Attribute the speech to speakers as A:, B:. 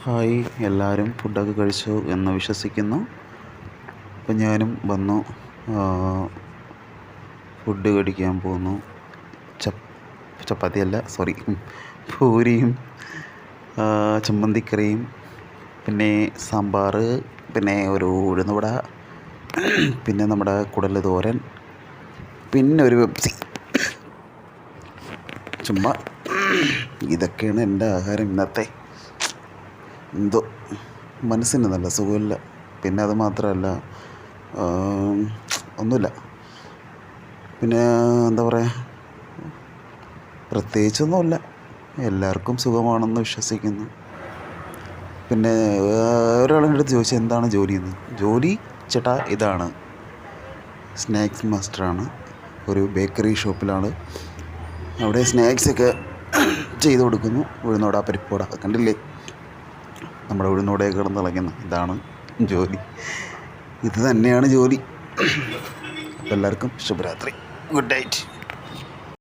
A: Hi, എല്ലാവരും ഫുഡൊക്കെ കഴിച്ചു എന്ന് വിശ്വസിക്കുന്നു. അപ്പം ഞാനും വന്നു, ഫുഡ് കഴിക്കാൻ പോന്നു. ചപ്പാത്തിയല്ല, സോറി, പൂരിയും ചമ്മന്തിക്കറിയും, പിന്നെ സാമ്പാർ, പിന്നെ ഒരു ഉഴുന്നുവട, പിന്നെ നമ്മുടെ കുടൽ തോരൻ, പിന്നെ ഒരു പെപ്സി. ചുമ്മാ ഇതൊക്കെയാണ് എൻ്റെ ആഹാരം ഇന്നത്തെ. എന്തോ മനസ്സിന് നല്ല സുഖമില്ല. പിന്നെ അത് മാത്രമല്ല, ഒന്നുമില്ല. പിന്നെ എന്താ പറയുക, പ്രത്യേകിച്ചൊന്നുമില്ല. എല്ലാവർക്കും സുഖമാണെന്ന് വിശ്വസിക്കുന്നു. പിന്നെ ഒരാളെൻ്റെ അടുത്ത് ചോദിച്ചാൽ എന്താണ് ജോലിയെന്ന്. ജോലി ചേട്ടാ ഇതാണ്, സ്നാക്സ് മാസ്റ്ററാണ്. ഒരു ബേക്കറി ഷോപ്പിലാണ്. അവിടെ സ്നാക്സൊക്കെ ചെയ്ത് കൊടുക്കുന്നു. ഉഴുന്നുവട, പരിപ്പുവട, കണ്ടില്ലേ നമ്മുടെ ഉഴുന്നുവടയൊക്കെ കിടന്ന് തിളയ്ക്കുന്ന. ഇതാണ് ജോലി, ഇത് തന്നെയാണ് ജോലി. അപ്പോൾ എല്ലാവർക്കും ശുഭരാത്രി, ഗുഡ് നൈറ്റ്.